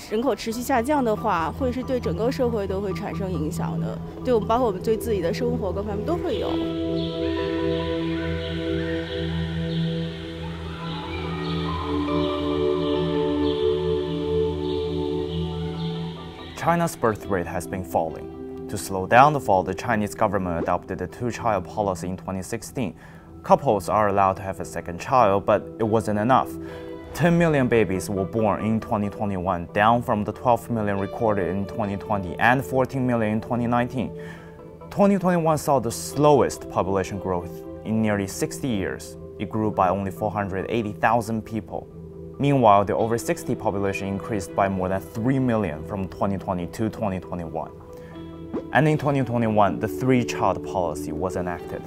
人口持续下降的话，会是对整个社会都会产生影响的，对我们包括我们对自己的生活各方面都会有。China's birth rate has been falling. To slow down the fall, the Chinese government adopted a two-child policy in 2016. Couples are allowed to have a second child, but it wasn't enough. 10 million babies were born in 2021, down from the 12 million recorded in 2020 and 14 million in 2019. 2021 saw the slowest population growth in nearly 60 years. It grew by only 480,000 people. Meanwhile, the over 60 population increased by more than 3 million from 2020 to 2021. And in 2021, the three-child policy was enacted.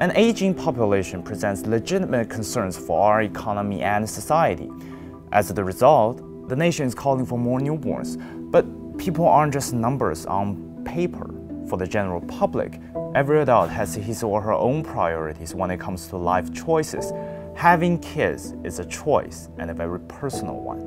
An aging population presents legitimate concerns for our economy and society. As a result, the nation is calling for more newborns. But people aren't just numbers on paper. For the general public, every adult has his or her own priorities when it comes to life choices. Having kids is a choice and a very personal one.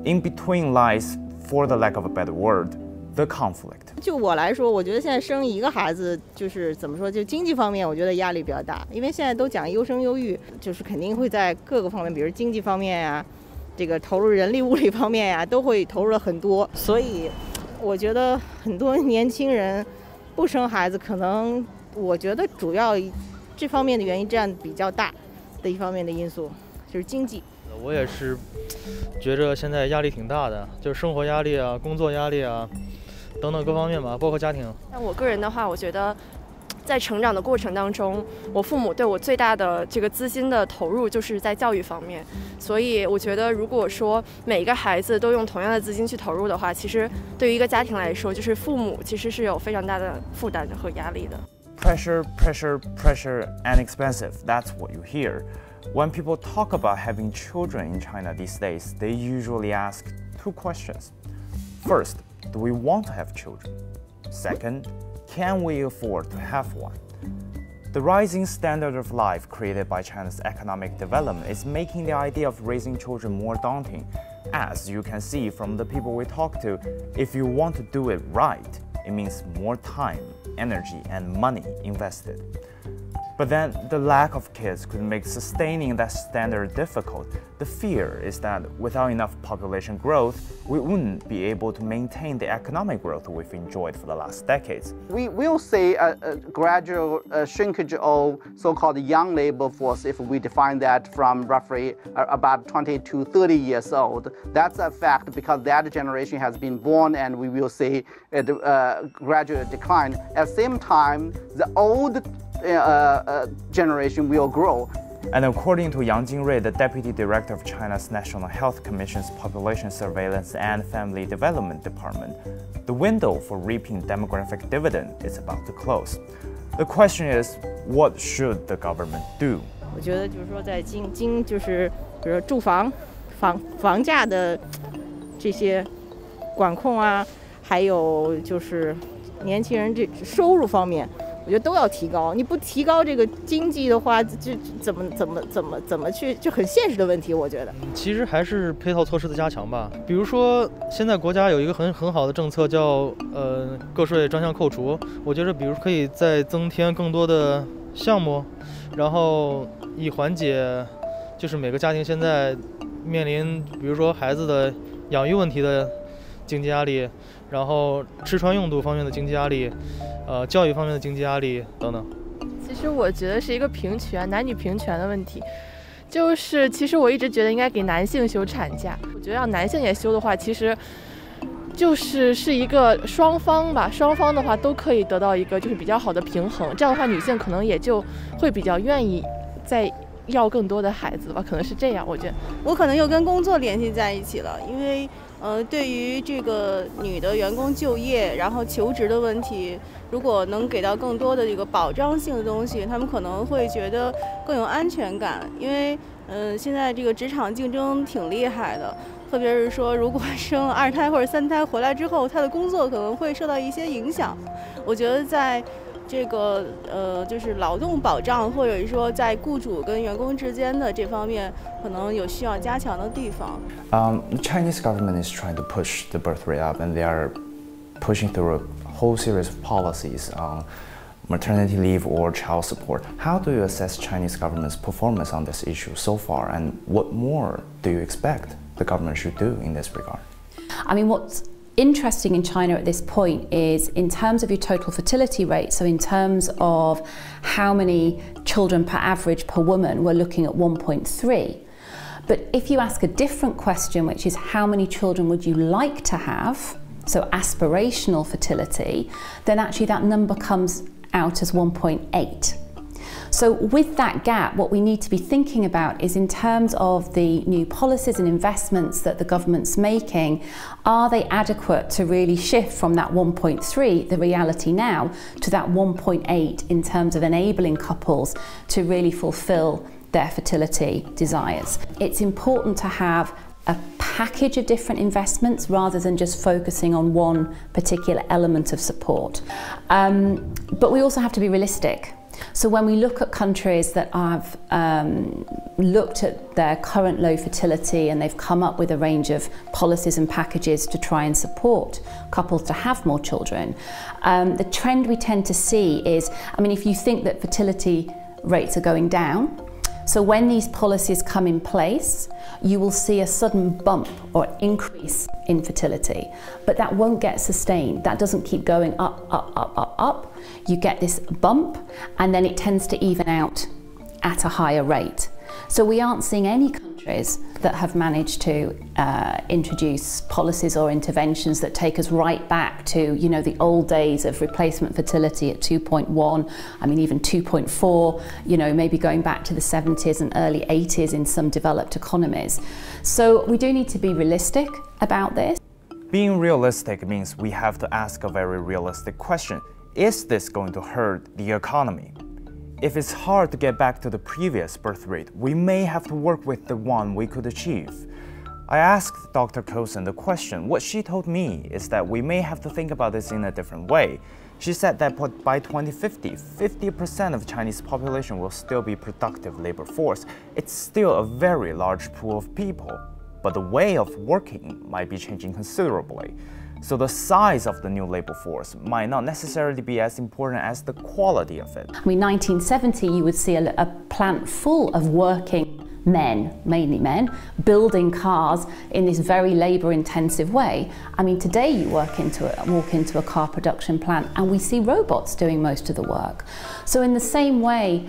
In between lies, for the lack of a better word, the conflict. 就我来说，我觉得现在生一个孩子，就是怎么说，就经济方面，我觉得压力比较大，因为现在都讲优生优育，就是肯定会在各个方面，比如经济方面呀，这个投入人力物力方面呀，都会投入了很多。所以，我觉得很多年轻人不生孩子，可能我觉得主要这方面的原因占比较大的一方面的因素，就是经济。我也是觉着现在压力挺大的，就是生活压力啊、工作压力啊等等各方面吧，包括家庭。那我个人的话，我觉得在成长的过程当中，我父母对我最大的这个资金的投入就是在教育方面，所以我觉得如果说每一个孩子都用同样的资金去投入的话，其实对于一个家庭来说，就是父母其实是有非常大的负担和压力的。Pressure, pressure, pressure, and expensive. That's what you hear. When people talk about having children in China these days, they usually ask two questions. First, do we want to have children? Second, can we afford to have one? The rising standard of life created by China's economic development is making the idea of raising children more daunting. As you can see from the people we talk to, if you want to do it right, it means more time, energy, and money invested. But then the lack of kids could make sustaining that standard difficult. The fear is that without enough population growth, we wouldn't be able to maintain the economic growth we've enjoyed for the last decades. We will see a gradual shrinkage of so-called young labor force if we define that from roughly about 20 to 30 years old. That's a fact because that generation has been born and we will see a gradual decline. At the same time, the old generation will grow. And according to Yang Jingrui, the deputy director of China's National Health Commission's Population Surveillance and Family Development Department, the window for reaping demographic dividend is about to close. The question is, what should the government do? 我觉得就是说，在就是比如说住房价的这些管控啊，还有就是年轻人这收入方面。我觉得都要提高，你不提高这个经济的话，就怎么去，就很现实的问题。我觉得，其实还是配套措施的加强吧。比如说，现在国家有一个很好的政策叫个税专项扣除，我觉得比如可以再增添更多的项目，然后以缓解就是每个家庭现在面临比如说孩子的养育问题的经济压力，然后吃穿用度方面的经济压力。教育方面的经济压力等等。其实我觉得是一个平权，男女平权的问题。就是其实我一直觉得应该给男性休产假，我觉得让男性也休的话，其实是一个双方吧，双方的话都可以得到一个就是比较好的平衡。这样的话，女性可能也就会比较愿意再要更多的孩子吧，可能是这样。我觉得我可能又跟工作联系在一起了，因为对于这个女的员工就业，然后求职的问题，如果能给到更多的这个保障性的东西，他们可能会觉得更有安全感。因为现在这个职场竞争挺厉害的，特别是说如果生2胎或者3胎回来之后，他的工作可能会受到一些影响。我觉得在这个就是劳动保障，或者说在雇主跟员工之间的这方面，可能有需要加强的地方。The Chinese government is trying to push the birth rate up, and they are pushing through a whole series of policies on maternity leave or child support. How do you assess Chinese government's performance on this issue so far, and what more do you expect the government should do in this regard? I mean, what's interesting in China at this point is in terms of your total fertility rate, so in terms of how many children per average per woman, we're looking at 1.3. But if you ask a different question, which is how many children would you like to have, so aspirational fertility, then actually that number comes out as 1.8. So with that gap, what we need to be thinking about is in terms of the new policies and investments that the government's making, are they adequate to really shift from that 1.3, the reality now, to that 1.8 in terms of enabling couples to really fulfill their fertility desires? It's important to have a package of different investments rather than just focusing on one particular element of support. But we also have to be realistic. So when we look at countries that have looked at their current low fertility and they've come up with a range of policies and packages to try and support couples to have more children, the trend we tend to see is, I mean, if you think that fertility rates are going down, so when these policies come in place, you will see a sudden bump or increase in fertility, but that won't get sustained. That doesn't keep going up, up, up, up, up. You get this bump and then it tends to even out at a higher rate. So we aren't seeing any countries that have managed to introduce policies or interventions that take us right back to, you know, the old days of replacement fertility at 2.1, I mean even 2.4, you know, maybe going back to the 70s and early 80s in some developed economies. So we do need to be realistic about this. Being realistic means we have to ask a very realistic question. Is this going to hurt the economy? If it's hard to get back to the previous birth rate, we may have to work with the one we could achieve. I asked Dr. Coulson the question. What she told me is that we may have to think about this in a different way. She said that by 2050, 50% of Chinese population will still be productive labor force. It's still a very large pool of people, but the way of working might be changing considerably. So the size of the new labor force might not necessarily be as important as the quality of it. I mean, 1970, you would see a plant full of working men, mainly men, building cars in this very labour-intensive way. I mean, today you walk into a car production plant and we see robots doing most of the work. So in the same way,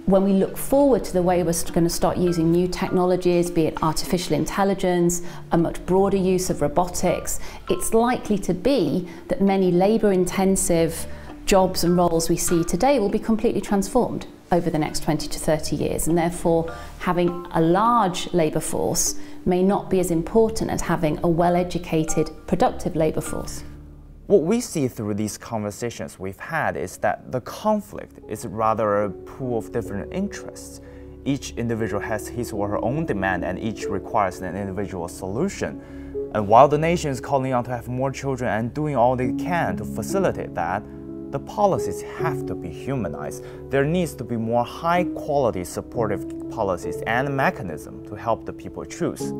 when we look forward to the way we're going to start using new technologies, be it artificial intelligence, a much broader use of robotics, it's likely to be that many labour-intensive jobs and roles we see today will be completely transformed over the next 20 to 30 years, and therefore having a large labour force may not be as important as having a well-educated, productive labour force. What we see through these conversations we've had is that the conflict is rather a pool of different interests. Each individual has his or her own demand and each requires an individual solution. And while the nation is calling on to have more children and doing all they can to facilitate that, the policies have to be humanized. There needs to be more high-quality supportive policies and mechanisms to help the people choose.